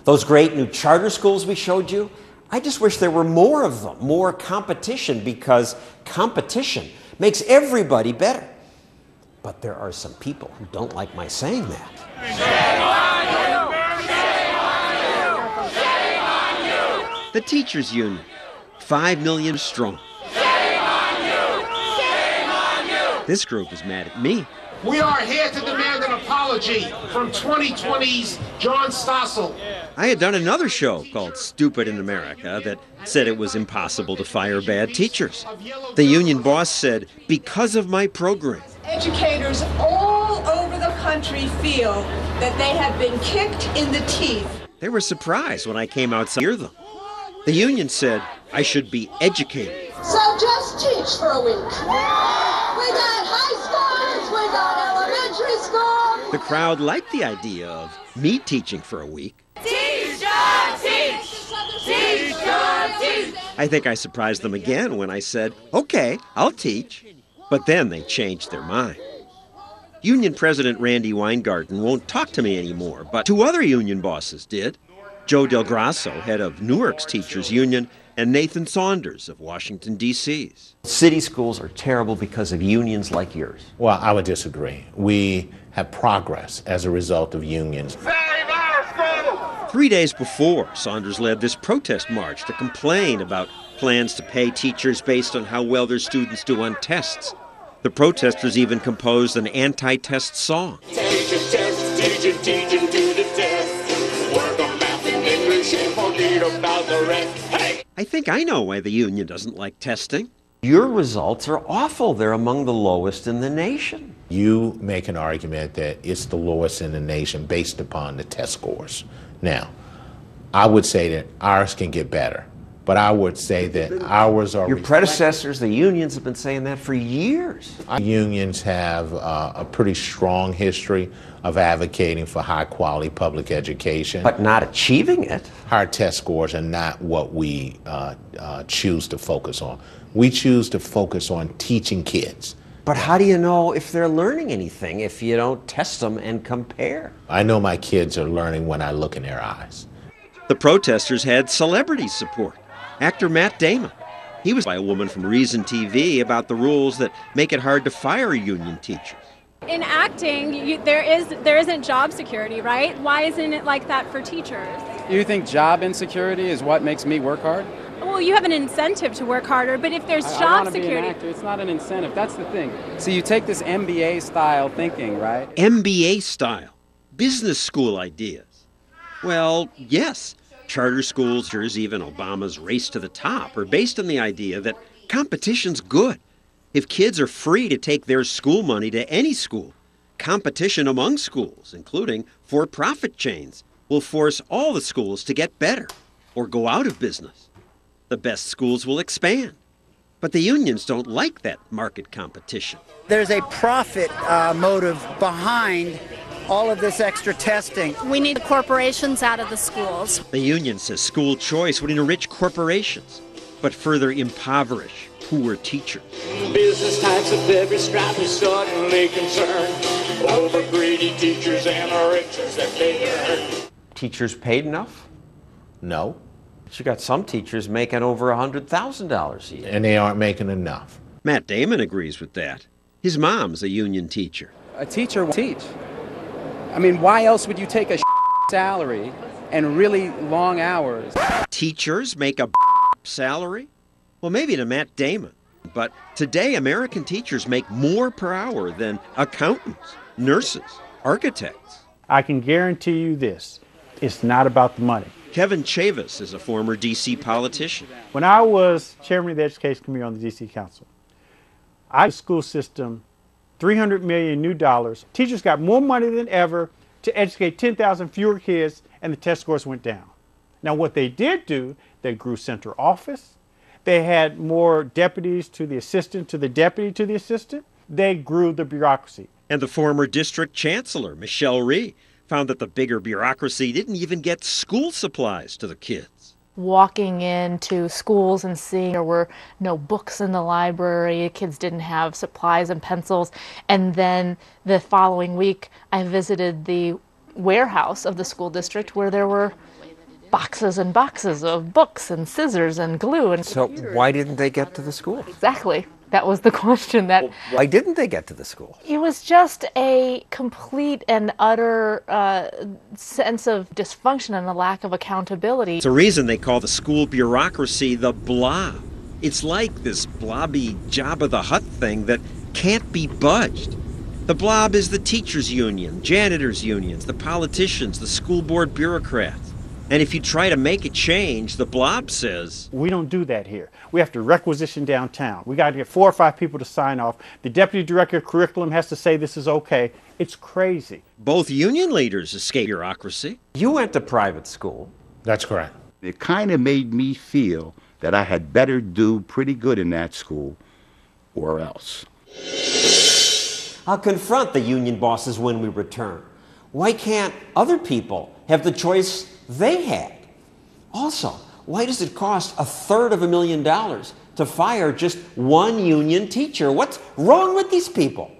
Those great new charter schools we showed you, I just wish there were more of them, more competition, because competition makes everybody better. But there are some people who don't like my saying that. Shame on you! Shame on you! The teachers union, 5 million strong. Shame on you! Shame on you! This group is mad at me. We are here to demand an apology from 2020's John Stossel. I had done another show called Stupid in America that said it was impossible to fire bad teachers. The union boss said, because of my program. Educators all over the country feel that they have been kicked in the teeth. They were surprised when I came out to hear them. The union said I should be educated. So just teach for a week. We got high schools, we got elementary school. The crowd liked the idea of me teaching for a week. Teach, teach! Teach, teach! I think I surprised them again when I said, okay, I'll teach. But then they changed their mind. Union President Randy Weingarten won't talk to me anymore, but 2 other union bosses did. Joe Del Grasso, head of Newark's Teachers Union, and Nathan Saunders of Washington, D.C.'s. City schools are terrible because of unions like yours. Well, I would disagree. We have progress as a result of unions. Save our school! 3 days before, Saunders led this protest march to complain about plans to pay teachers based on how well their students do on tests. The protesters even composed an anti-test song. Take a test, teacher, teacher, do the test. Work on math and English and forget about the rest. Hey! I think I know why the union doesn't like testing. Your results are awful. They're among the lowest in the nation. You make an argument that it's the lowest in the nation based upon the test scores. Now, I would say that ours can get better, but I would say that ours are... Your predecessors, the unions, have been saying that for years. Unions have a pretty strong history of advocating for high-quality public education. But not achieving it. Higher test scores are not what we choose to focus on. We choose to focus on teaching kids. But how do you know if they're learning anything if you don't test them and compare? I know my kids are learning when I look in their eyes. The protesters had celebrity support. Actor Matt Damon. He was by a woman from Reason TV about the rules that make it hard to fire union teachers. In acting, there isn't job security, right? Why isn't it like that for teachers? You think job insecurity is what makes me work hard? Well, you have an incentive to work harder, but if there's I job wanna be an security... actor. It's not an incentive. That's the thing. So you take this MBA style thinking, right? MBA style. Business school ideas. Well, yes. Charter schools, even Obama's race to the top, are based on the idea that competition's good. If kids are free to take their school money to any school, competition among schools, including for-profit chains, will force all the schools to get better or go out of business. The best schools will expand. But the unions don't like that market competition. There's a profit motive behind all of this extra testing. We need the corporations out of the schools. The union says school choice would enrich corporations, but further impoverish poor teachers. Business types of every stripe is suddenly concerned over greedy teachers and the riches that they earn. Teachers paid enough? No. But you got some teachers making over $100,000 a year. And they aren't making enough. Matt Damon agrees with that. His mom's a union teacher. A teacher will teach. I mean, why else would you take a salary and really long hours? Teachers make a salary? Well, maybe to Matt Damon. But today, American teachers make more per hour than accountants, nurses, architects. I can guarantee you this. It's not about the money. Kevin Chavis is a former D.C. politician. When I was chairman of the Education Committee on the D.C. Council, I school system $300 million new dollars. Teachers got more money than ever to educate 10,000 fewer kids, and the test scores went down. Now, what they did do, they grew central office. They had more deputies to the assistant, to the deputy, to the assistant. They grew the bureaucracy. And the former district chancellor, Michelle Rhee, found that the bigger bureaucracy didn't even get school supplies to the kids. Walking into schools and seeing there were no books in the library, kids didn't have supplies and pencils, and then the following week I visited the warehouse of the school district where there were boxes and boxes of books and scissors and glue and So why didn't they get to the school? Exactly. That was the question. That Why didn't they get to the school? it was just a complete and utter sense of dysfunction and a lack of accountability. It's a reason they call the school bureaucracy the blob. It's like this blobby Jabba the Hutt thing that can't be budged. The blob is the teachers' union, janitors' unions, the politicians, the school board bureaucrats. And if you try to make it change, the blob says, we don't do that here. We have to requisition downtown. We got to get 4 or 5 people to sign off. The deputy director of curriculum has to say this is okay. It's crazy. Both union leaders escape bureaucracy. You went to private school. That's correct. It kind of made me feel that I had better do pretty good in that school or else. I'll confront the union bosses when we return. Why can't other people have the choice they had? Also, why does it cost $250,000 to fire just one union teacher? What's wrong with these people?